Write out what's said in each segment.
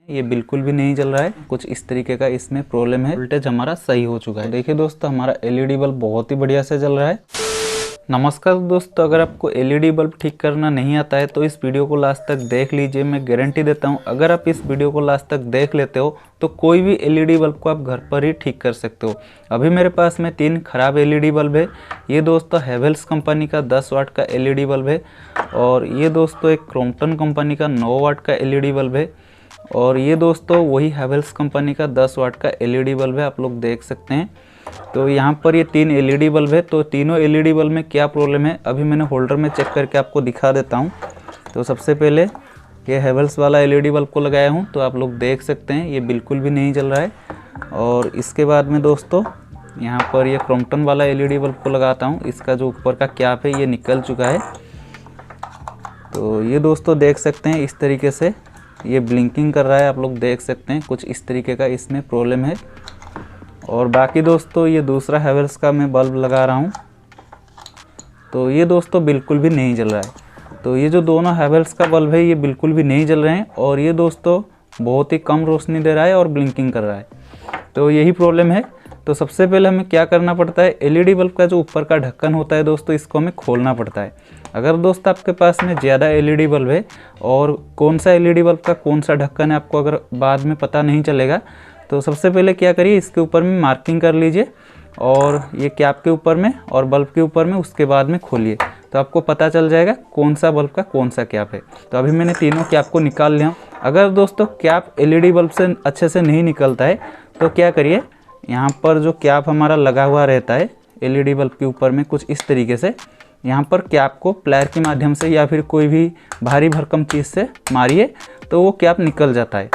ये बिल्कुल भी नहीं जल रहा है, कुछ इस तरीके का इसमें प्रॉब्लम है। वोल्टेज हमारा सही हो चुका है। देखिए दोस्तों, हमारा एलईडी बल्ब बहुत ही बढ़िया से जल रहा है। नमस्कार दोस्तों, अगर आपको एलईडी बल्ब ठीक करना नहीं आता है तो इस वीडियो को लास्ट तक देख लीजिए। मैं गारंटी देता हूँ, अगर आप इस वीडियो को लास्ट तक देख लेते हो तो कोई भी एलईडी बल्ब को आप घर पर ही ठीक कर सकते हो। अभी मेरे पास में 3 खराब एलईडी बल्ब है। ये दोस्तों हेवेल्स कंपनी का 10 वाट का एलईडी बल्ब है, और ये दोस्तों एक क्रॉम्पटन कंपनी का 9 वाट का एलईडी बल्ब है, और ये दोस्तों वही हेवेल्स कंपनी का 10 वाट का एलईडी बल्ब है, आप लोग देख सकते हैं। तो यहाँ पर ये 3 एलईडी बल्ब है। तो तीनों एलईडी बल्ब में क्या प्रॉब्लम है अभी मैंने होल्डर में चेक करके आपको दिखा देता हूँ। तो सबसे पहले ये हेवेल्स वाला एलईडी बल्ब को लगाया हूँ, तो आप लोग देख सकते हैं ये बिल्कुल भी नहीं जल रहा है। और इसके बाद में दोस्तों यहाँ पर ये क्रॉम्पटन वाला एलईडी बल्ब को लगाता हूँ। इसका जो ऊपर का कैप है ये निकल चुका है। तो ये दोस्तों देख सकते हैं इस तरीके से ये ब्लिंकिंग कर रहा है, आप लोग देख सकते हैं कुछ इस तरीके का इसमें प्रॉब्लम है। और बाकी दोस्तों ये दूसरा हेवेल्स का मैं बल्ब लगा रहा हूँ, तो ये दोस्तों बिल्कुल भी नहीं जल रहा है। तो ये जो दोनों हेवेल्स का बल्ब है ये बिल्कुल भी नहीं जल रहे हैं, और ये दोस्तों बहुत ही कम रोशनी दे रहा है और ब्लिंकिंग कर रहा है। तो यही प्रॉब्लम है। तो सबसे पहले हमें क्या करना पड़ता है, एलईडी बल्ब का जो ऊपर का ढक्कन होता है दोस्तों, इसको हमें खोलना पड़ता है। अगर दोस्त आपके पास में ज़्यादा एलईडी बल्ब है और कौन सा एलईडी बल्ब का कौन सा ढक्कन है आपको अगर बाद में पता नहीं चलेगा, तो सबसे पहले क्या करिए, इसके ऊपर में मार्किंग कर लीजिए, और ये कैप के ऊपर में और बल्ब के ऊपर में, उसके बाद में खोलिए, तो आपको पता चल जाएगा कौन सा बल्ब का कौन सा कैप है। तो अभी मैंने तीनों कैप को निकाल लिया। अगर दोस्तों कैप एलईडी बल्ब से अच्छे से नहीं निकलता है तो क्या करिए, यहाँ पर जो कैप हमारा लगा हुआ रहता है एलईडी बल्ब के ऊपर में, कुछ इस तरीके से यहाँ पर कैप को प्लायर के माध्यम से या फिर कोई भी भारी भरकम चीज़ से मारिए तो वो कैप निकल जाता है।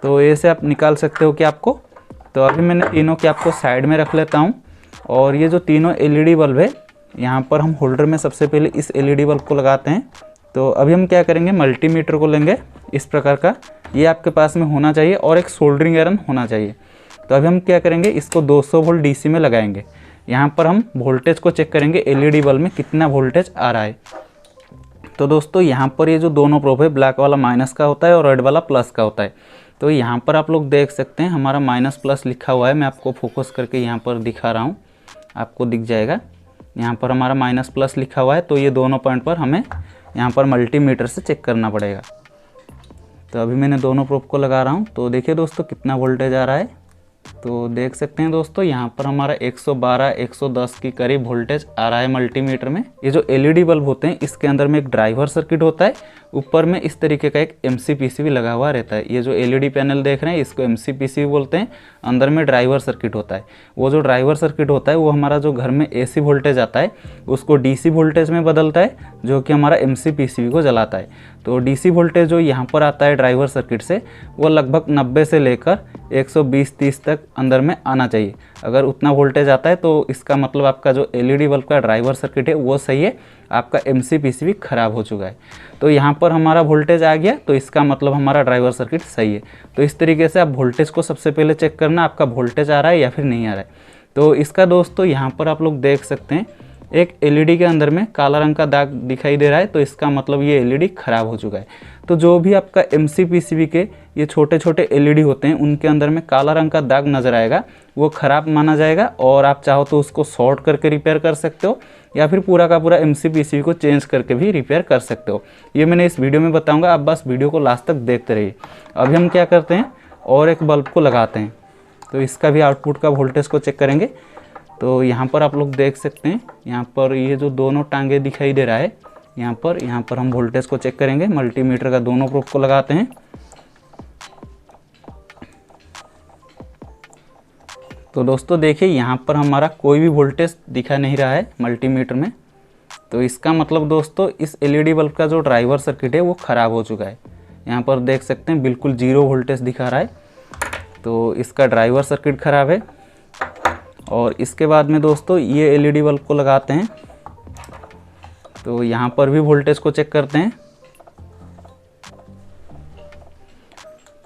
तो ऐसे आप निकाल सकते हो कैप को। तो अभी मैंने तीनों कैप को साइड में रख लेता हूँ, और ये जो तीनों एलईडी बल्ब है यहाँ पर हम होल्डर में सबसे पहले इस एलईडी बल्ब को लगाते हैं। तो अभी हम क्या करेंगे, मल्टीमीटर को लेंगे इस प्रकार का, ये आपके पास में होना चाहिए, और एक सोल्डरिंग आयरन होना चाहिए। तो अभी हम क्या करेंगे, इसको 200 वोल्ट डीसी में लगाएंगे। यहाँ पर हम वोल्टेज को चेक करेंगे एलईडी बल्ब में कितना वोल्टेज आ रहा है। तो दोस्तों यहाँ पर ये जो दोनों प्रोब है, ब्लैक वाला माइनस का होता है और रेड वाला प्लस का होता है। तो यहाँ पर आप लोग देख सकते हैं हमारा माइनस प्लस लिखा हुआ है। मैं आपको फोकस करके यहाँ पर दिखा रहा हूँ, आपको दिख जाएगा। यहाँ पर हमारा माइनस प्लस लिखा हुआ है। तो ये दोनों पॉइंट पर हमें यहाँ पर मल्टीमीटर से चेक करना पड़ेगा। तो अभी मैंने दोनों प्रोब को लगा रहा हूँ। तो देखिए दोस्तों कितना वोल्टेज आ रहा है। तो देख सकते हैं दोस्तों यहाँ पर हमारा 112-110 के करीब वोल्टेज आ रहा है मल्टीमीटर में। ये जो एलईडी बल्ब होते हैं इसके अंदर में एक ड्राइवर सर्किट होता है, ऊपर में इस तरीके का एक एमसीपीसीबी लगा हुआ रहता है। ये जो एलईडी पैनल देख रहे हैं इसको एमसीपीसीबी बोलते हैं। अंदर में ड्राइवर सर्किट होता है। वो जो ड्राइवर सर्किट होता है वो हमारा जो घर में एसी वोल्टेज आता है उसको डीसी वोल्टेज में बदलता है, जो कि हमारा एमसीपीसीबी को जलाता है। तो डीसी वोल्टेज जो यहाँ पर आता है ड्राइवर सर्किट से, वो लगभग 90 से लेकर 120-130 तक अंदर में आना चाहिए। अगर उतना वोल्टेज आता है तो इसका मतलब आपका जो एलईडी बल्ब का ड्राइवर सर्किट है वो सही है, आपका एमसीपीसीबी खराब हो चुका है। तो यहाँ पर हमारा वोल्टेज आ गया, तो इसका मतलब हमारा ड्राइवर सर्किट सही है। तो इस तरीके से आप वोल्टेज को सबसे पहले चेक करना, आपका वोल्टेज आ रहा है या फिर नहीं आ रहा है। तो इसका दोस्तों यहाँ पर आप लोग देख सकते हैं एक एलईडी के अंदर में काला रंग का दाग दिखाई दे रहा है, तो इसका मतलब ये एलईडी खराब हो चुका है। तो जो भी आपका एमसीपीसीबी के ये छोटे छोटे एलईडी होते हैं उनके अंदर में काला रंग का दाग नज़र आएगा, वो ख़राब माना जाएगा, और आप चाहो तो उसको शॉर्ट करके रिपेयर कर सकते हो, या फिर पूरा का पूरा एमसीपीसीबी को चेंज करके भी रिपेयर कर सकते हो। ये मैंने इस वीडियो में बताऊँगा, आप बस वीडियो को लास्ट तक देखते रहिए। अभी हम क्या करते हैं, और एक बल्ब को लगाते हैं। तो इसका भी आउटपुट का वोल्टेज को चेक करेंगे। तो यहाँ पर आप लोग देख सकते हैं, यहाँ पर ये जो दोनों टांगे दिखाई दे रहा है, यहाँ पर हम वोल्टेज को चेक करेंगे। मल्टीमीटर का दोनों प्रोब को लगाते हैं। तो दोस्तों देखिए यहाँ पर हमारा कोई भी वोल्टेज दिखा नहीं रहा है मल्टीमीटर में। तो इसका मतलब दोस्तों इस एलईडी बल्ब का जो ड्राइवर सर्किट है वो ख़राब हो चुका है। यहाँ पर देख सकते हैं बिल्कुल 0 वोल्टेज दिखा रहा है, तो इसका ड्राइवर सर्किट ख़राब है। और इसके बाद में दोस्तों ये एलईडी बल्ब को लगाते हैं। तो यहाँ पर भी वोल्टेज को चेक करते हैं।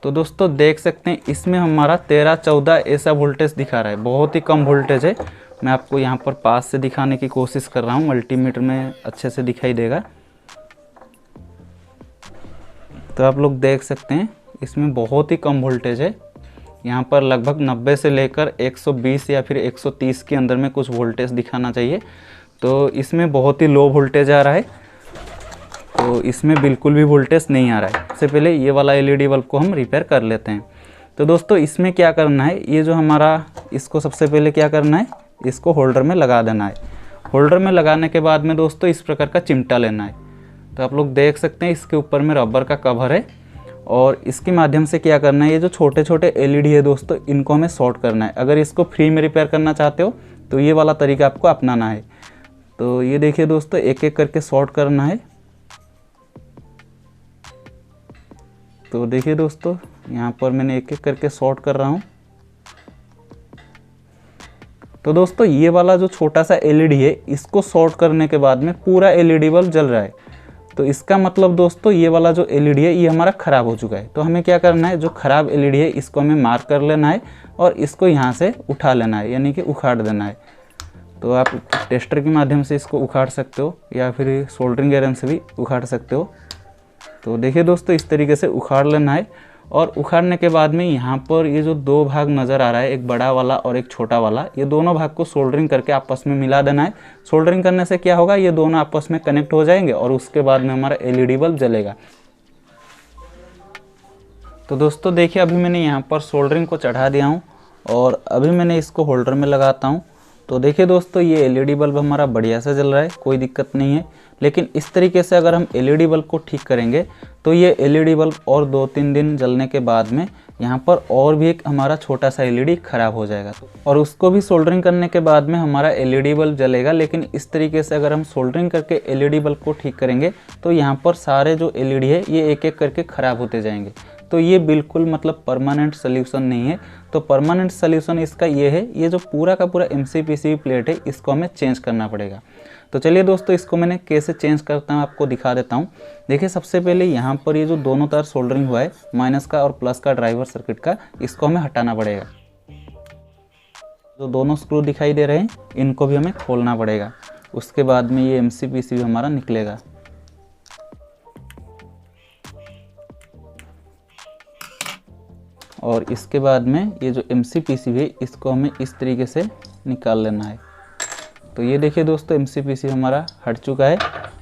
तो दोस्तों देख सकते हैं इसमें हमारा 13-14 ऐसा वोल्टेज दिखा रहा है, बहुत ही कम वोल्टेज है। मैं आपको यहाँ पर पास से दिखाने की कोशिश कर रहा हूँ, मल्टीमीटर में अच्छे से दिखाई देगा। तो आप लोग देख सकते हैं इसमें बहुत ही कम वोल्टेज है। यहाँ पर लगभग 90 से लेकर 120 या फिर 130 के अंदर में कुछ वोल्टेज दिखाना चाहिए। तो इसमें बहुत ही लो वोल्टेज आ रहा है, तो इसमें बिल्कुल भी वोल्टेज नहीं आ रहा है। सबसे पहले ये वाला एलईडी बल्ब को हम रिपेयर कर लेते हैं। तो दोस्तों इसमें क्या करना है, ये जो हमारा, इसको सबसे पहले क्या करना है, इसको होल्डर में लगा देना है। होल्डर में लगाने के बाद में दोस्तों इस प्रकार का चिमटा लेना है। तो आप लोग देख सकते हैं इसके ऊपर में रबर का कवर है, और इसके माध्यम से क्या करना है, ये जो छोटे छोटे एलईडी है दोस्तों, इनको हमें शॉर्ट करना है। अगर इसको फ्री में रिपेयर करना चाहते हो तो ये वाला तरीका आपको अपनाना है। तो ये देखिए दोस्तों, एक एक करके शॉर्ट करना है। तो देखिए दोस्तों, यहाँ पर मैंने एक एक करके शॉर्ट कर रहा हूँ। तो दोस्तों ये वाला जो छोटा सा एलईडी है, इसको शॉर्ट करने के बाद में पूरा एलईडी बल्ब जल रहा है। तो इसका मतलब दोस्तों ये वाला जो एलईडी है ये हमारा ख़राब हो चुका है। तो हमें क्या करना है, जो ख़राब एलईडी है इसको हमें मार्क कर लेना है और इसको यहाँ से उठा लेना है, यानी कि उखाड़ देना है। तो आप टेस्टर के माध्यम से इसको उखाड़ सकते हो या फिर सोल्डरिंग आयरन से भी उखाड़ सकते हो। तो देखिए दोस्तों, इस तरीके से उखाड़ लेना है। और उखाड़ने के बाद में यहाँ पर ये जो दो भाग नज़र आ रहा है, एक बड़ा वाला और एक छोटा वाला, ये दोनों भाग को सोल्डरिंग करके आपस में मिला देना है। सोल्डरिंग करने से क्या होगा, ये दोनों आपस में कनेक्ट हो जाएंगे और उसके बाद में हमारा एलईडी बल्ब जलेगा। तो दोस्तों देखिए, अभी मैंने यहाँ पर सोल्डरिंग को चढ़ा दिया हूँ और अभी मैंने इसको होल्डर में लगाता हूँ। तो देखिए दोस्तों, ये एलईडी बल्ब हमारा बढ़िया से जल रहा है, कोई दिक्कत नहीं है। लेकिन इस तरीके से अगर हम एलईडी बल्ब को ठीक करेंगे तो ये एलईडी बल्ब और 2-3 दिन जलने के बाद में यहाँ पर और भी एक हमारा छोटा सा एलईडी ख़राब हो जाएगा, और उसको भी सोल्डरिंग करने के बाद में हमारा एलईडी बल्ब जलेगा। लेकिन इस तरीके से अगर हम सोल्डरिंग करके एलईडी बल्ब को ठीक करेंगे तो यहाँ पर सारे जो एलईडी है ये एक एक करके ख़राब होते जाएंगे। तो ये बिल्कुल मतलब परमानेंट सोल्यूशन नहीं है। तो परमानेंट सोल्यूशन इसका ये है, ये जो पूरा का पूरा MCPCB प्लेट है इसको हमें चेंज करना पड़ेगा। तो चलिए दोस्तों, इसको मैंने कैसे चेंज करता हूँ आपको दिखा देता हूँ। देखिए, सबसे पहले यहाँ पर ये जो दोनों तार सोल्डरिंग हुआ है, माइनस का और प्लस का ड्राइवर सर्किट का, इसको हमें हटाना पड़ेगा। जो दोनों स्क्रू दिखाई दे रहे हैं इनको भी हमें खोलना पड़ेगा। उसके बाद में ये MCPCB हमारा निकलेगा। और इसके बाद में ये जो MCPCB है इसको हमें इस तरीके से निकाल लेना है। तो ये देखिए दोस्तों, MCPCB हमारा हट चुका है।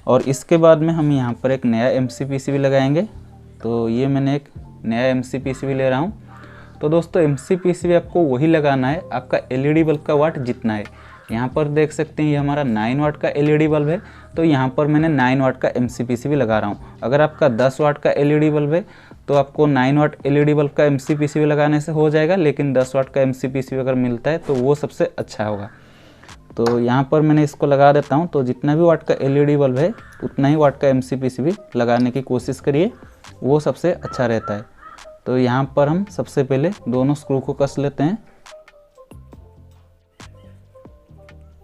और इसके बाद में हम यहाँ पर एक नया MCPCB लगाएंगे। तो ये मैंने एक नया MCPCB ले रहा हूँ। तो दोस्तों MCPCB आपको वही लगाना है आपका एलईडी बल्ब का वाट जितना है। यहाँ पर देख सकते हैं ये हमारा 9 वाट का एलईडी बल्ब है, तो यहाँ पर मैंने 9 वाट का MCPCB लगा रहा हूँ। अगर आपका 10 वाट का एलईडी बल्ब है तो आपको 9 वाट एलईडी बल्ब का MCPCB लगाने से हो जाएगा, लेकिन 10 वाट का MCPCB अगर मिलता है तो वो सबसे अच्छा होगा। तो यहाँ पर मैंने इसको लगा देता हूँ। तो जितना भी वाट का एलईडी बल्ब है उतना ही वाट का MCPCB लगाने की कोशिश करिए, वो सबसे अच्छा रहता है। तो यहाँ पर हम सबसे पहले दोनों स्क्रू को कस लेते हैं।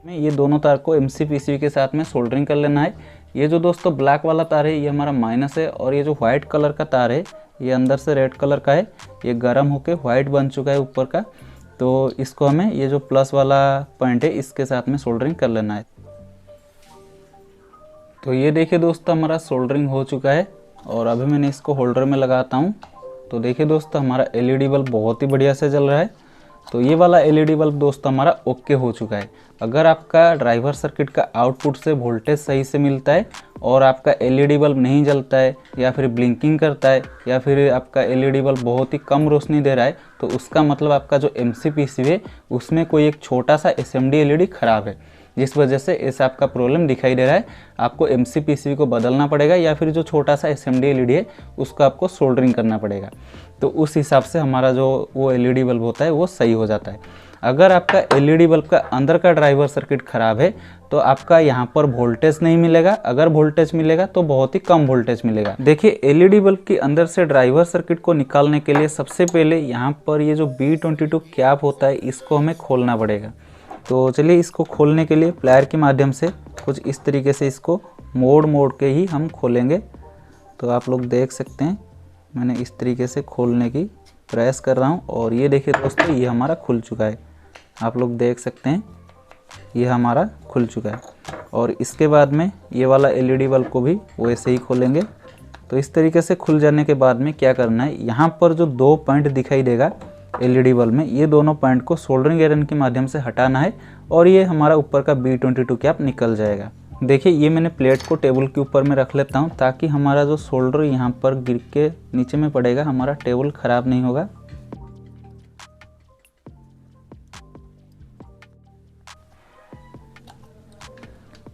ये दोनों तार को MCPCB के साथ में सोल्डरिंग कर लेना है। ये जो दोस्तों ब्लैक वाला तार है ये हमारा माइनस है, और ये जो व्हाइट कलर का तार है ये अंदर से रेड कलर का है, ये गर्म होके व्हाइट बन चुका है ऊपर का। तो इसको हमें ये जो प्लस वाला पॉइंट है इसके साथ में सोल्डरिंग कर लेना है। तो ये देखिए दोस्तों, हमारा सोल्डरिंग हो चुका है और अभी मैंने इसको होल्डर में लगाता हूँ। तो देखिए दोस्तों, हमारा एलईडी बल्ब बहुत ही बढ़िया से जल रहा है। तो ये वाला एलईडी बल्ब दोस्तों हमारा ओके हो चुका है। अगर आपका ड्राइवर सर्किट का आउटपुट से वोल्टेज सही से मिलता है और आपका एलईडी बल्ब नहीं जलता है या फिर ब्लिंकिंग करता है या फिर आपका एलईडी बल्ब बहुत ही कम रोशनी दे रहा है, तो उसका मतलब आपका जो MCPCB है उसमें कोई एक छोटा सा SMD एलईडी ख़राब है, जिस वजह से ऐसा आपका प्रॉब्लम दिखाई दे रहा है। आपको MCPCB को बदलना पड़ेगा या फिर जो छोटा सा SMD एलईडी है उसको आपको सोल्डरिंग करना पड़ेगा। तो उस हिसाब से हमारा जो वो एलईडी बल्ब होता है वो सही हो जाता है। अगर आपका एलईडी बल्ब का अंदर का ड्राइवर सर्किट ख़राब है तो आपका यहाँ पर वोल्टेज नहीं मिलेगा। अगर वोल्टेज मिलेगा तो बहुत ही कम वोल्टेज मिलेगा। देखिए, एलईडी बल्ब के अंदर से ड्राइवर सर्किट को निकालने के लिए सबसे पहले यहाँ पर ये जो B22 कैप होता है इसको हमें खोलना पड़ेगा। तो चलिए, इसको खोलने के लिए प्लायर के माध्यम से कुछ इस तरीके से इसको मोड़ के ही हम खोलेंगे। तो आप लोग देख सकते हैं मैंने इस तरीके से खोलने की प्रयास कर रहा हूँ, और ये देखिए दोस्तों, ये हमारा खुल चुका है। आप लोग देख सकते हैं ये हमारा खुल चुका है। और इसके बाद में ये वाला एलईडी बल्ब को भी वैसे ही खोलेंगे। तो इस तरीके से खुल जाने के बाद में क्या करना है, यहाँ पर जो 2 पॉइंट दिखाई देगा एलईडी बल्ब में, ये दोनों पॉइंट को सोल्डरिंग आयरन के माध्यम से हटाना है और ये हमारा ऊपर का B22 कैप निकल जाएगा। देखिए ये मैंने प्लेट को टेबल के ऊपर में रख लेता हूँ ताकि हमारा जो सोल्डर यहाँ पर गिर के नीचे में पड़ेगा, हमारा टेबल ख़राब नहीं होगा।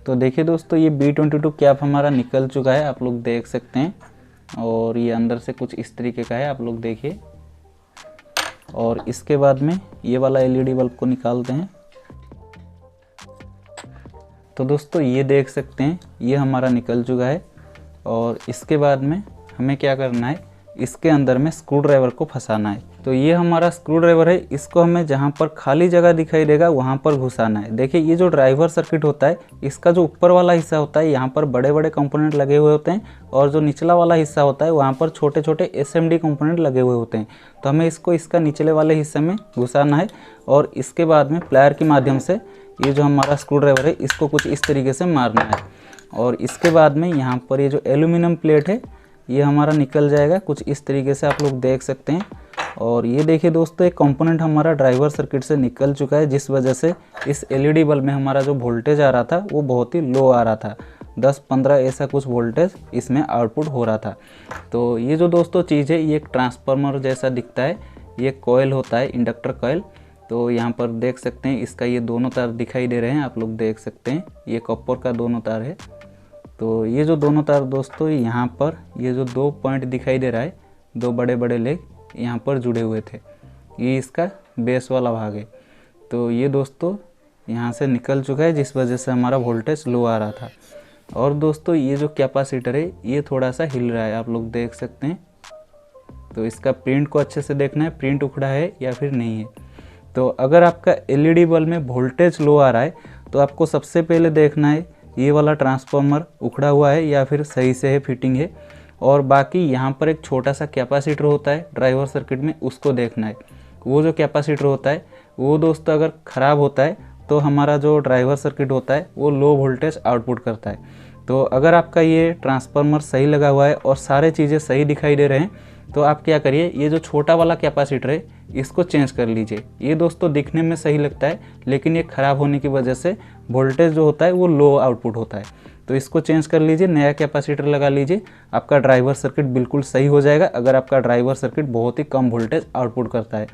तो देखिए दोस्तों, ये B22 कैप हमारा निकल चुका है, आप लोग देख सकते हैं। और ये अंदर से कुछ इस तरीके का है, आप लोग देखिए। और इसके बाद में ये वाला एलईडी बल्ब को निकालते हैं। तो दोस्तों ये देख सकते हैं, ये हमारा निकल चुका है। और इसके बाद में हमें क्या करना है, इसके अंदर में स्क्रू ड्राइवर को फंसाना है। तो ये हमारा स्क्रू ड्राइवर है, इसको हमें जहाँ पर खाली जगह दिखाई देगा वहाँ पर घुसाना है। देखिए ये जो ड्राइवर सर्किट होता है, इसका जो ऊपर वाला हिस्सा होता है यहाँ पर बड़े बड़े कंपोनेंट लगे हुए होते हैं और जो निचला वाला हिस्सा होता है वहाँ पर छोटे छोटे SMD कंपोनेंट लगे हुए होते हैं। तो हमें इसको इसका निचले वाले हिस्से में घुसाना है और इसके बाद में प्लायर के माध्यम से ये जो हमारा स्क्रू ड्राइवर है इसको कुछ इस तरीके से मारना है। और इसके बाद में यहाँ पर ये जो एल्यूमिनियम प्लेट है ये हमारा निकल जाएगा कुछ इस तरीके से, आप लोग देख सकते हैं। और ये देखिए दोस्तों, एक कंपोनेंट हमारा ड्राइवर सर्किट से निकल चुका है, जिस वजह से इस एलईडी बल्ब में हमारा जो वोल्टेज आ रहा था वो बहुत ही लो आ रहा था, 10-15 ऐसा कुछ वोल्टेज इसमें आउटपुट हो रहा था। तो ये जो दोस्तों चीज़ है, ये एक ट्रांसफार्मर जैसा दिखता है, ये कॉइल होता है, इंडक्टर कॉइल। तो यहाँ पर देख सकते हैं इसका ये दोनों तार दिखाई दे रहे हैं, आप लोग देख सकते हैं, ये कॉपर का दोनों तार है। तो ये जो दोनों तार दोस्तों, यहाँ पर ये जो 2 पॉइंट दिखाई दे रहा है, 2 बड़े बड़े लेग यहाँ पर जुड़े हुए थे, ये इसका बेस वाला भाग है। तो ये दोस्तों यहाँ से निकल चुका है, जिस वजह से हमारा वोल्टेज लो आ रहा था। और दोस्तों ये जो कैपेसिटर है ये थोड़ा सा हिल रहा है, आप लोग देख सकते हैं। तो इसका प्रिंट को अच्छे से देखना है, प्रिंट उखड़ा है या फिर नहीं है। तो अगर आपका एलईडी बल्ब में वोल्टेज लो आ रहा है तो आपको सबसे पहले देखना है ये वाला ट्रांसफार्मर उखड़ा हुआ है या फिर सही से है, फिटिंग है। और बाकी यहाँ पर एक छोटा सा कैपेसिटर होता है ड्राइवर सर्किट में, उसको देखना है। वो जो कैपेसिटर होता है वो दोस्तों अगर ख़राब होता है तो हमारा जो ड्राइवर सर्किट होता है वो लो वोल्टेज आउटपुट करता है। तो अगर आपका ये ट्रांसफार्मर सही लगा हुआ है और सारे चीज़ें सही दिखाई दे रहे हैं तो आप क्या करिए, ये जो छोटा वाला कैपेसिटर है इसको चेंज कर लीजिए। ये दोस्तों दिखने में सही लगता है लेकिन ये ख़राब होने की वजह से वोल्टेज जो होता है वो लो आउटपुट होता है। तो इसको चेंज कर लीजिए, नया कैपेसिटर लगा लीजिए, आपका ड्राइवर सर्किट बिल्कुल सही हो जाएगा अगर आपका ड्राइवर सर्किट बहुत ही कम वोल्टेज आउटपुट करता है।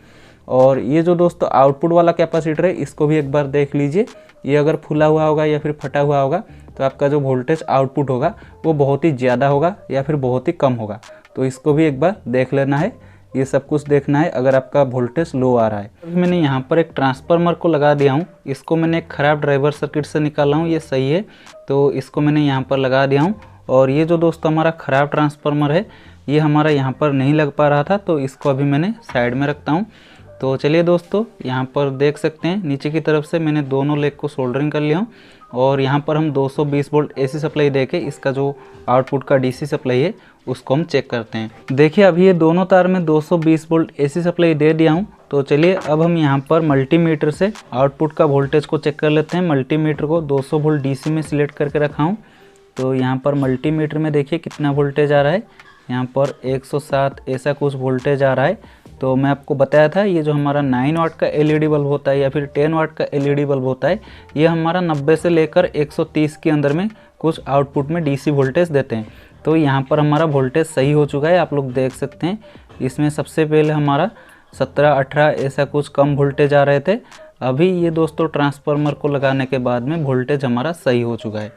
और ये जो दोस्तों आउटपुट वाला कैपेसिटर है इसको भी एक बार देख लीजिए, ये अगर फुला हुआ होगा या फिर फटा हुआ होगा तो आपका जो वोल्टेज आउटपुट होगा वो बहुत ही ज़्यादा होगा या फिर बहुत ही कम होगा। तो इसको भी एक बार देख लेना है, ये सब कुछ देखना है अगर आपका वोल्टेज लो आ रहा है। अभी मैंने यहाँ पर एक ट्रांसफार्मर को लगा दिया हूँ, इसको मैंने एक ख़राब ड्राइवर सर्किट से निकाला हूँ, ये सही है। तो इसको मैंने यहाँ पर लगा दिया हूँ। और ये जो दोस्तों हमारा ख़राब ट्रांसफार्मर है ये हमारा यहाँ पर नहीं लग पा रहा था, तो इसको अभी मैंने साइड में रखता हूँ। तो चलिए दोस्तों, यहाँ पर देख सकते हैं नीचे की तरफ से मैंने दोनों लेग को सोल्डरिंग कर लिया हूँ। और यहाँ पर हम 220 वोल्ट AC सप्लाई देके इसका जो आउटपुट का DC सप्लाई है उसको हम चेक करते हैं। देखिए अभी ये दोनों तार में 220 वोल्ट AC सप्लाई दे दिया हूँ। तो चलिए अब हम यहाँ पर मल्टीमीटर से आउटपुट का वोल्टेज को चेक कर लेते हैं। मल्टीमीटर को 200 वोल्ट DC में सिलेक्ट करके रखा हूँ। तो यहाँ पर मल्टीमीटर में देखिए कितना वोल्टेज आ रहा है, यहाँ पर 107 ऐसा कुछ वोल्टेज आ रहा है। तो मैं आपको बताया था ये जो हमारा 9 वाट का एलईडी बल्ब होता है या फिर 10 वाट का एलईडी बल्ब होता है, ये हमारा 90 से लेकर 130 के अंदर में कुछ आउटपुट में DC वोल्टेज देते हैं। तो यहाँ पर हमारा वोल्टेज सही हो चुका है, आप लोग देख सकते हैं। इसमें सबसे पहले हमारा 17-18 ऐसा कुछ कम वोल्टेज आ रहे थे, अभी ये दोस्तों ट्रांसफार्मर को लगाने के बाद में वोल्टेज हमारा सही हो चुका है।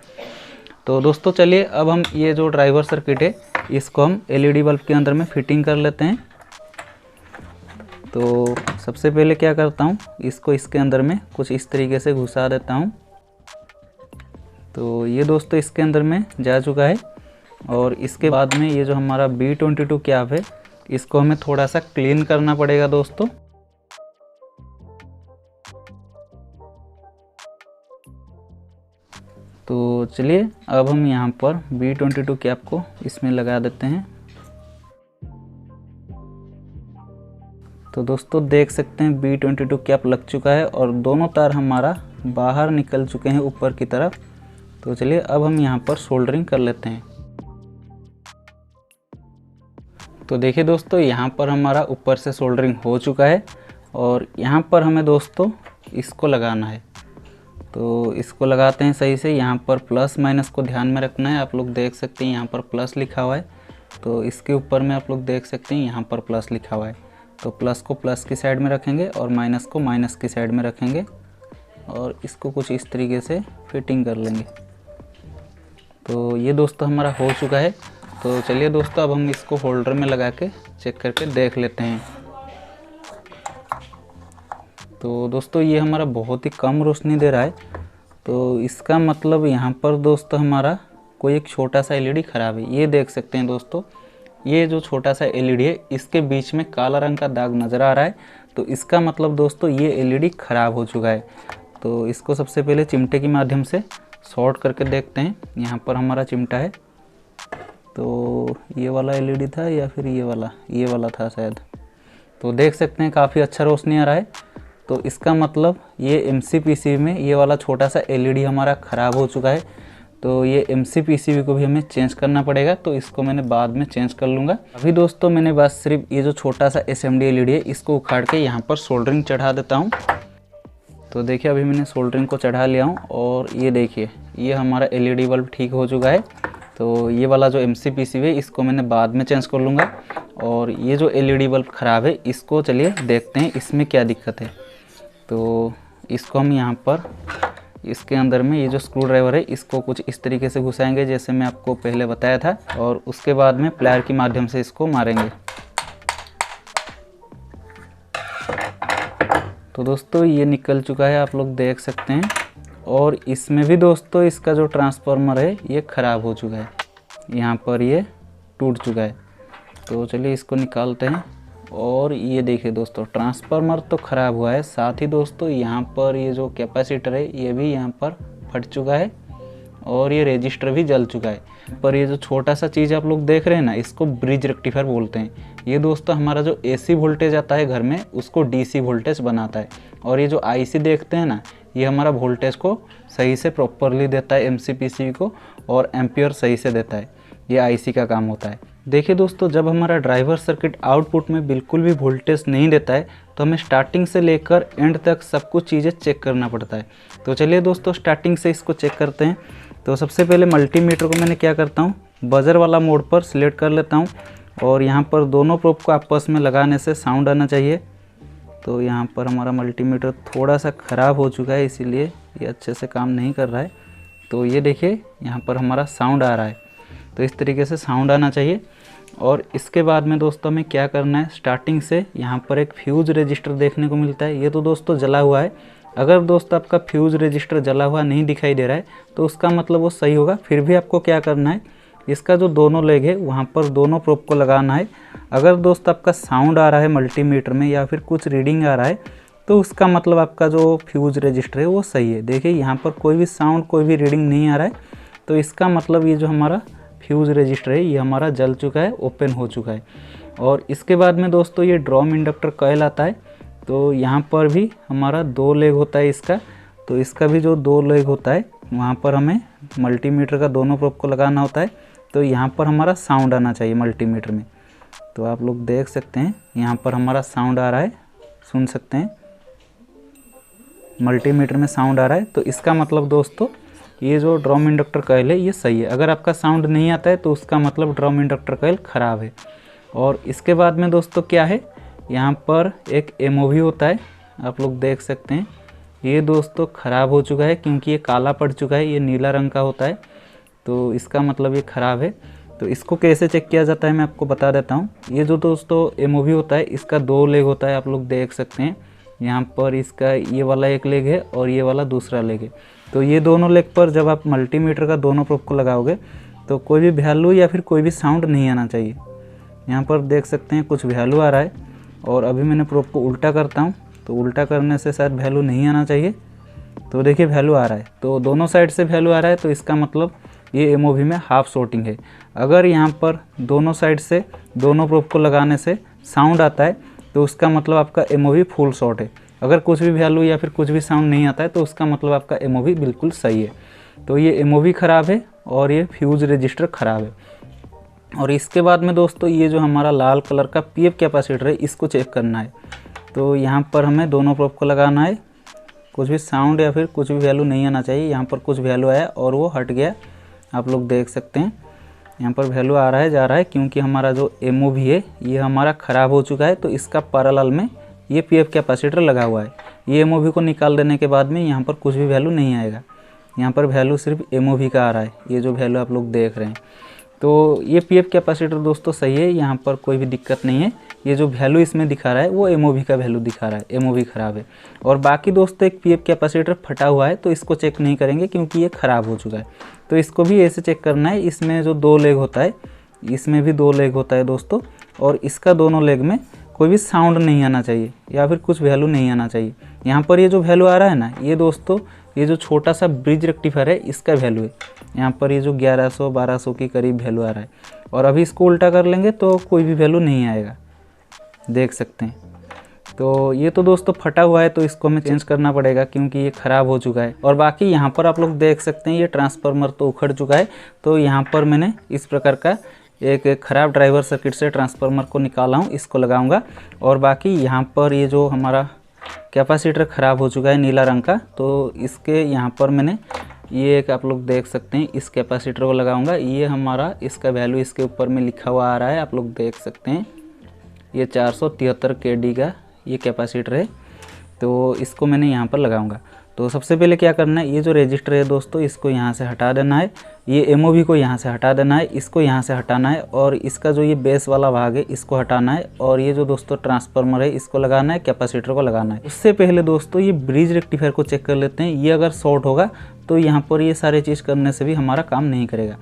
तो दोस्तों चलिए अब हम ये जो ड्राइवर सर्किट है इसको हम एलईडी बल्ब के अंदर में फिटिंग कर लेते हैं। तो सबसे पहले क्या करता हूँ, इसको इसके अंदर में कुछ इस तरीके से घुसा देता हूँ। तो ये दोस्तों इसके अंदर में जा चुका है। और इसके बाद में ये जो हमारा B22 कैप है इसको हमें थोड़ा सा क्लीन करना पड़ेगा दोस्तों। तो चलिए अब हम यहाँ पर B22 कैप को इसमें लगा देते हैं। तो दोस्तों देख सकते हैं B22 कैप लग चुका है और दोनों तार हमारा बाहर निकल चुके हैं ऊपर की तरफ। तो चलिए अब हम यहाँ पर सोल्डरिंग कर लेते हैं। तो देखिए दोस्तों, यहाँ पर हमारा ऊपर से सोल्डरिंग हो चुका है और यहाँ पर हमें दोस्तों इसको लगाना है। तो इसको लगाते हैं सही से। यहाँ पर प्लस माइनस को ध्यान में रखना है। आप लोग देख सकते हैं यहाँ पर प्लस लिखा हुआ है, तो इसके ऊपर में आप लोग देख सकते हैं यहाँ पर प्लस लिखा हुआ है। तो प्लस को प्लस की साइड में रखेंगे और माइनस को माइनस की साइड में रखेंगे और इसको कुछ इस तरीके से फिटिंग कर लेंगे। तो ये दोस्तों हमारा हो चुका है। तो चलिए दोस्तों, अब हम इसको होल्डर में लगा के चेक करके देख लेते हैं। तो दोस्तों ये हमारा बहुत ही कम रोशनी दे रहा है, तो इसका मतलब यहाँ पर दोस्तों हमारा कोई एक छोटा सा एलईडी ख़राब है। ये देख सकते हैं दोस्तों, ये जो छोटा सा एलईडी है इसके बीच में काला रंग का दाग नज़र आ रहा है। तो इसका मतलब दोस्तों ये एलईडी ख़राब हो चुका है। तो इसको सबसे पहले चिमटे के माध्यम से शॉर्ट करके देखते हैं। यहाँ पर हमारा चिमटा है, तो ये वाला एलईडी था या फिर ये वाला था शायद। तो देख सकते हैं काफ़ी अच्छा रोशनी आ रहा है। तो इसका मतलब ये MCPCB में ये वाला छोटा सा एलईडी हमारा ख़राब हो चुका है। तो ये MCPCB को भी हमें चेंज करना पड़ेगा, तो इसको मैंने बाद में चेंज कर लूँगा। अभी दोस्तों मैंने बस सिर्फ ये जो छोटा सा SMD एलईडी है इसको उखाड़ के यहाँ पर सोल्डरिंग चढ़ा देता हूँ। तो देखिए अभी मैंने सोल्डरिंग को चढ़ा लिया हूँ और ये देखिए ये हमारा LED बल्ब ठीक हो चुका है। तो ये वाला जो MCPCB है इसको मैंने बाद में चेंज कर लूँगा। और ये जो LED बल्ब ख़राब है इसको चलिए देखते हैं इसमें क्या दिक्कत है। तो इसको हम यहाँ पर इसके अंदर में ये जो स्क्रू ड्राइवर है इसको कुछ इस तरीके से घुसाएंगे जैसे मैं आपको पहले बताया था, और उसके बाद में प्लायर के माध्यम से इसको मारेंगे। तो दोस्तों ये निकल चुका है, आप लोग देख सकते हैं। और इसमें भी दोस्तों इसका जो ट्रांसफार्मर है ये ख़राब हो चुका है, यहाँ पर ये टूट चुका है। तो चलिए इसको निकालते हैं। और ये देखिए दोस्तों ट्रांसफार्मर तो ख़राब हुआ है, साथ ही दोस्तों यहाँ पर ये जो कैपेसिटर है ये भी यहाँ पर फट चुका है और ये रजिस्टर भी जल चुका है। पर ये जो छोटा सा चीज़ आप लोग देख रहे हैं ना, इसको ब्रिज रेक्टिफायर बोलते हैं। ये दोस्तों हमारा जो AC वोल्टेज आता है घर में उसको DC वोल्टेज बनाता है। और ये जो IC देखते हैं ना, ये हमारा वोल्टेज को सही से प्रॉपरली देता है MCPCB को, और एम्पियर सही से देता है। ये IC का काम होता है। देखिए दोस्तों, जब हमारा ड्राइवर सर्किट आउटपुट में बिल्कुल भी वोल्टेज नहीं देता है तो हमें स्टार्टिंग से लेकर एंड तक सब कुछ चीज़ें चेक करना पड़ता है। तो चलिए दोस्तों स्टार्टिंग से इसको चेक करते हैं। तो सबसे पहले मल्टीमीटर को मैंने क्या करता हूँ, बजर वाला मोड पर सिलेक्ट कर लेता हूँ और यहाँ पर दोनों प्रोब को आपस में लगाने से साउंड आना चाहिए। तो यहाँ पर हमारा मल्टीमीटर थोड़ा सा ख़राब हो चुका है, इसीलिए ये अच्छे से काम नहीं कर रहा है। तो ये देखिए यहाँ पर हमारा साउंड आ रहा है। तो इस तरीके से साउंड आना चाहिए। और इसके बाद में दोस्तों हमें क्या करना है, स्टार्टिंग से यहाँ पर एक फ्यूज रजिस्टर देखने को मिलता है। ये तो दोस्तों जला हुआ है। अगर दोस्त आपका फ्यूज रजिस्टर जला हुआ नहीं दिखाई दे रहा है तो उसका मतलब वो सही होगा। फिर भी आपको क्या करना है, इसका जो दोनों लेग है वहाँ पर दोनों प्रोब को लगाना है। अगर दोस्त आपका साउंड आ रहा है मल्टीमीटर में या फिर कुछ रीडिंग आ रहा है तो उसका मतलब आपका जो फ्यूज रजिस्टर है वो सही है। देखिए यहाँ पर कोई भी साउंड कोई भी रीडिंग नहीं आ रहा है, तो इसका मतलब ये जो हमारा फ्यूज रजिस्टर है ये हमारा जल चुका है, ओपन हो चुका है। और इसके बाद में दोस्तों ये ड्रम इंडक्टर कॉइल आता है। तो यहाँ पर भी हमारा 2 लेग होता है इसका। तो इसका भी जो 2 लेग होता है वहाँ पर हमें मल्टीमीटर का दोनों प्रोब को लगाना होता है। तो यहाँ पर हमारा साउंड आना चाहिए मल्टीमीटर में। तो आप लोग देख सकते हैं यहाँ पर हमारा साउंड आ रहा है, सुन सकते हैं मल्टीमीटर में साउंड आ रहा है। तो इसका मतलब दोस्तों ये जो ड्रम इंडक्टर कॉइल है ये सही है। अगर आपका साउंड नहीं आता है तो उसका मतलब ड्रम इंडक्टर कॉइल ख़राब है। और इसके बाद में दोस्तों क्या है, यहाँ पर एक MOV होता है, आप लोग देख सकते हैं। ये दोस्तों ख़राब हो चुका है क्योंकि ये काला पड़ चुका है, ये नीला रंग का होता है। तो इसका मतलब ये ख़राब है। तो इसको कैसे चेक किया जाता है मैं आपको बता देता हूँ। ये जो दोस्तों MOV होता है इसका 2 लेग होता है, आप लोग देख सकते हैं। यहाँ पर इसका ये वाला एक लेग है और ये वाला दूसरा लेग है। तो ये दोनों लेग पर जब आप मल्टीमीटर का दोनों प्रोब को लगाओगे तो कोई भी वैल्यू या फिर कोई भी साउंड नहीं आना चाहिए। यहाँ पर देख सकते हैं कुछ वैल्यू आ रहा है। और अभी मैंने प्रोब को उल्टा करता हूँ, तो उल्टा करने से शायद वैल्यू नहीं आना चाहिए। तो देखिए वैल्यू आ रहा है, तो दोनों साइड से वैल्यू आ रहा है। तो इसका मतलब ये MOV में हाफ शॉर्टिंग है। अगर यहाँ पर दोनों साइड से दोनों प्रोब को लगाने से साउंड आता है तो उसका मतलब आपका MOV फुल शॉर्ट है। अगर कुछ भी वैल्यू या फिर कुछ भी साउंड नहीं आता है तो उसका मतलब आपका MOV बिल्कुल सही है। तो ये MOV ख़राब है और ये फ्यूज रजिस्टर ख़राब है। और इसके बाद में दोस्तों ये जो हमारा लाल कलर का पीएफ कैपेसिटर है इसको चेक करना है। तो यहाँ पर हमें दोनों प्रोब को लगाना है। कुछ भी साउंड या फिर कुछ भी वैल्यू नहीं आना चाहिए। यहाँ पर कुछ वैल्यू आया और वो हट गया, आप लोग देख सकते हैं। यहाँ पर वैल्यू आ रहा है जा रहा है, क्योंकि हमारा जो MOV है ये हमारा ख़राब हो चुका है। तो इसका पैरेलल में ये पीएफ कैपेसिटर लगा हुआ है। ये MOV को निकाल देने के बाद में यहाँ पर कुछ भी वैल्यू नहीं आएगा। यहाँ पर वैल्यू सिर्फ MOV का आ रहा है, ये जो वैल्यू आप लोग देख रहे हैं। तो ये पीएफ कैपेसिटर दोस्तों सही है, यहाँ पर कोई भी दिक्कत नहीं है। ये जो वैल्यू इसमें दिखा रहा है वो MOV का वैल्यू दिखा रहा है, MOV ख़राब है। और बाकी दोस्तों एक पीएफ कैपेसिटर फटा हुआ है, तो इसको चेक नहीं करेंगे क्योंकि ये ख़राब हो चुका है। तो इसको भी ऐसे चेक करना है। इसमें जो 2 लेग होता है, इसमें भी 2 लेग होता है दोस्तों, और इसका दोनों लेग में कोई भी साउंड नहीं आना चाहिए या फिर कुछ वैल्यू नहीं आना चाहिए। यहाँ पर ये जो वैल्यू आ रहा है ना, ये दोस्तों ये जो छोटा सा ब्रिज रेक्टिफायर है इसका वैल्यू है। यहाँ पर ये जो 1100-1200 के करीब वैल्यू आ रहा है, और अभी इसको उल्टा कर लेंगे तो कोई भी वैल्यू नहीं आएगा, देख सकते हैं। तो ये तो दोस्तों फटा हुआ है, तो इसको हमें चेंज करना पड़ेगा क्योंकि ये ख़राब हो चुका है। और बाकी यहाँ पर आप लोग देख सकते हैं ये ट्रांसफार्मर तो उखड़ चुका है। तो यहाँ पर मैंने इस प्रकार का एक ख़राब ड्राइवर सर्किट से ट्रांसफार्मर को निकाला हूँ, इसको लगाऊंगा। और बाकी यहाँ पर ये जो हमारा कैपेसिटर ख़राब हो चुका है नीला रंग का, तो इसके यहाँ पर मैंने ये एक आप लोग देख सकते हैं इस कैपेसिटर को लगाऊंगा। ये हमारा इसका वैल्यू इसके ऊपर में लिखा हुआ आ रहा है, आप लोग देख सकते हैं। ये 473 kD का ये कैपेसिटर है, तो इसको मैंने यहाँ पर लगाऊंगा। तो सबसे पहले क्या करना है, ये जो रजिस्टर है दोस्तों इसको यहाँ से हटा देना है। ये MOV को यहाँ से हटा देना है, इसको यहाँ से हटाना है, और इसका जो ये बेस वाला भाग है इसको हटाना है। और ये जो दोस्तों ट्रांसफार्मर है इसको लगाना है, कैपेसिटर को लगाना है। उससे पहले दोस्तों ये ब्रिज रेक्टिफायर को चेक कर लेते हैं। ये अगर शॉर्ट होगा तो यहाँ पर ये सारी चीज़ करने से भी हमारा काम नहीं करेगा।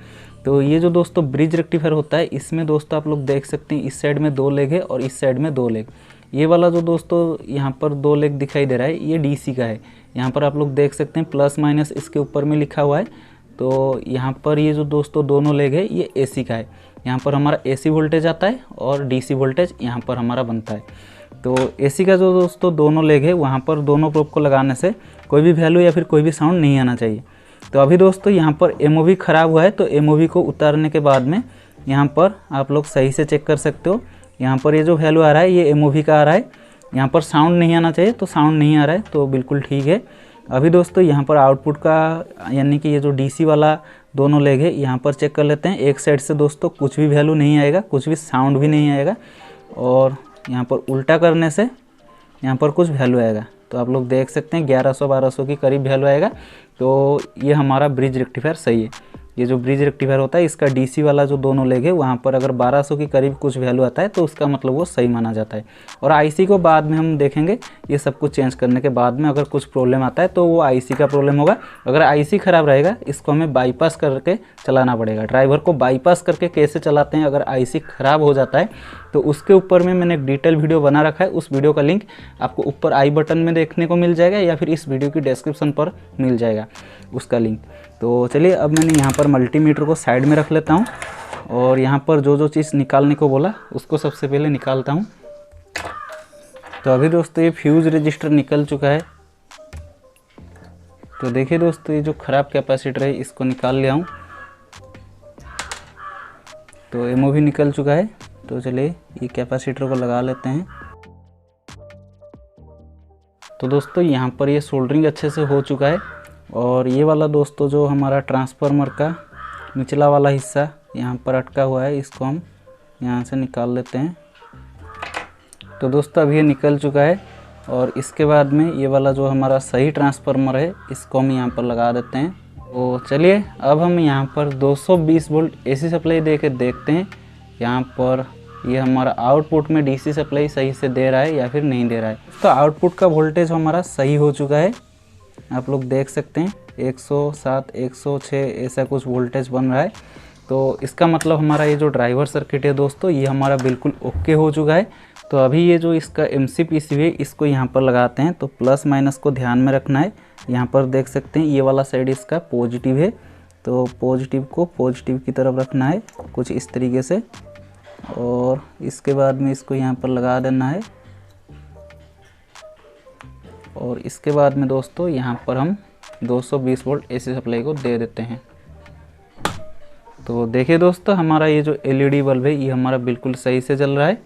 तो ये जो दोस्तों ब्रिज रेक्टिफायर होता है इसमें दोस्तों आप लोग देख सकते हैं इस साइड में 2 लेग है और इस साइड में 2 लेग। ये वाला जो दोस्तों यहाँ पर 2 लेग दिखाई दे रहा है ये DC का है। यहाँ पर आप लोग देख सकते हैं प्लस माइनस इसके ऊपर में लिखा हुआ है। तो यहाँ पर ये जो दोस्तों दोनों लेग है ये AC का है। यहाँ पर हमारा AC वोल्टेज आता है और DC वोल्टेज यहाँ पर हमारा बनता है। तो AC का जो दोस्तों दोनों लेग है वहाँ पर दोनों प्रोब को लगाने से कोई भी वैल्यू या फिर कोई भी साउंड नहीं आना चाहिए। तो अभी दोस्तों यहाँ पर MOV ख़राब हुआ है, तो MOV को उतारने के बाद में यहाँ पर आप लोग सही से चेक कर सकते हो। यहाँ पर ये जो वैल्यू आ रहा है ये MOV का आ रहा है। यहाँ पर साउंड नहीं आना चाहिए, तो साउंड नहीं आ रहा है, तो बिल्कुल ठीक है। अभी दोस्तों यहाँ पर आउटपुट का यानी कि ये जो DC वाला दोनों लेग है यहाँ पर चेक कर लेते हैं। एक साइड से दोस्तों कुछ भी वैल्यू नहीं आएगा, कुछ भी साउंड भी नहीं आएगा, और यहाँ पर उल्टा करने से यहाँ पर कुछ वैल्यू आएगा। तो आप लोग देख सकते हैं 1100-1200 के करीब वैल्यू आएगा। तो ये हमारा ब्रिज रेक्टिफायर सही है। ये जो ब्रिज रेक्टिफायर होता है इसका DC वाला जो दोनों लेग है वहाँ पर अगर 1200 के करीब कुछ वैल्यू आता है तो उसका मतलब वो सही माना जाता है। और IC को बाद में हम देखेंगे, ये सब कुछ चेंज करने के बाद में अगर कुछ प्रॉब्लम आता है तो वो IC का प्रॉब्लम होगा। अगर IC ख़राब रहेगा इसको हमें बाईपास करके चलाना पड़ेगा। ड्राइवर को बाईपास करके कैसे चलाते हैं अगर IC ख़राब हो जाता है, तो उसके ऊपर में मैंने एक डिटेल वीडियो बना रखा है। उस वीडियो का लिंक आपको ऊपर आई बटन में देखने को मिल जाएगा या फिर इस वीडियो की डिस्क्रिप्शन पर मिल जाएगा उसका लिंक। तो चलिए अब मैंने यहाँ पर मल्टीमीटर को साइड में रख लेता हूँ, और यहाँ पर जो जो चीज़ निकालने को बोला उसको सबसे पहले निकालता हूँ। तो अभी दोस्तों ये फ्यूज़ रजिस्टर निकल चुका है। तो देखिए दोस्तों ये जो ख़राब कैपेसिटर है इसको निकाल लिया हूँ। तो MOV निकल चुका है। तो चलिए ये कैपेसिटर को लगा लेते हैं। तो दोस्तों यहाँ पर ये सोल्डरिंग अच्छे से हो चुका है, और ये वाला दोस्तों जो हमारा ट्रांसफार्मर का निचला वाला हिस्सा यहाँ पर अटका हुआ है इसको हम यहाँ से निकाल लेते हैं। तो दोस्तों अभी ये निकल चुका है, और इसके बाद में ये वाला जो हमारा सही ट्रांसफार्मर है इसको हम यहाँ पर लगा देते हैं। तो चलिए अब हम यहाँ पर 220 वोल्ट AC सप्लाई दे के देखते हैं यहाँ पर ये हमारा आउटपुट में DC सप्लाई सही से दे रहा है या फिर नहीं दे रहा है। तो आउटपुट का वोल्टेज हमारा सही हो चुका है, आप लोग देख सकते हैं 107 106 ऐसा कुछ वोल्टेज बन रहा है। तो इसका मतलब हमारा ये जो ड्राइवर सर्किट है दोस्तों ये हमारा बिल्कुल ओके हो चुका है। तो अभी ये जो इसका MCPCB है इसको यहाँ पर लगाते हैं। तो प्लस माइनस को ध्यान में रखना है। यहाँ पर देख सकते हैं ये वाला साइड इसका पॉजिटिव है, तो पॉजिटिव को पॉजिटिव की तरफ रखना है कुछ इस तरीके से, और इसके बाद में इसको यहाँ पर लगा देना है। और इसके बाद में दोस्तों यहाँ पर हम 220 वोल्ट AC सप्लाई को दे देते हैं। तो देखिए दोस्तों, हमारा ये जो एलईडी बल्ब है ये हमारा बिल्कुल सही से जल रहा है।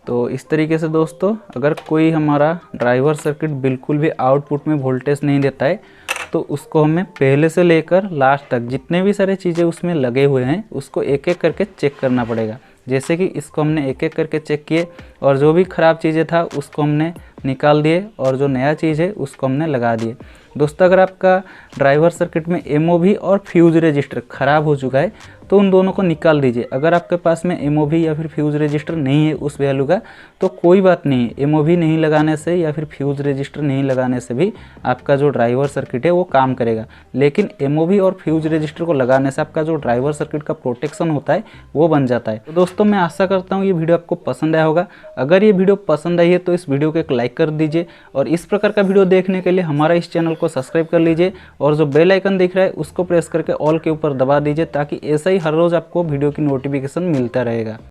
तो इस तरीके से दोस्तों, अगर कोई हमारा ड्राइवर सर्किट बिल्कुल भी आउटपुट में वोल्टेज नहीं देता है तो उसको हमें पहले से लेकर लास्ट तक जितने भी सारे चीज़ें उसमें लगे हुए हैं उसको एक एक करके चेक करना पड़ेगा। जैसे कि इसको हमने एक एक करके चेक किए और जो भी ख़राब चीज़ें था उसको हमने निकाल दिए और जो नया चीज़ है उसको हमने लगा दिए। दोस्तों, अगर आपका ड्राइवर सर्किट में एमओवी और फ्यूज़ रजिस्टर ख़राब हो चुका है तो उन दोनों को निकाल दीजिए। अगर आपके पास में एमओवी या फिर फ्यूज़ रजिस्टर नहीं है उस वैल्यू का तो कोई बात नहीं है, एमओवी नहीं लगाने से या फिर फ्यूज़ रजिस्टर नहीं लगाने से भी आपका जो ड्राइवर सर्किट है वो काम करेगा। लेकिन एमओवी और फ्यूज़ रजिस्टर को लगाने से आपका जो ड्राइवर सर्किट का प्रोटेक्शन होता है वो बन जाता है। तो दोस्तों, मैं आशा करता हूँ ये वीडियो आपको पसंद आया होगा। अगर ये वीडियो पसंद आई है तो इस वीडियो को एक लाइक कर दीजिए और इस प्रकार का वीडियो देखने के लिए हमारा इस चैनल को सब्सक्राइब कर लीजिए और जो बेल आइकन दिख रहा है उसको प्रेस करके ऑल के ऊपर दबा दीजिए ताकि ऐसा ही हर रोज़ आपको वीडियो की नोटिफिकेशन मिलता रहेगा।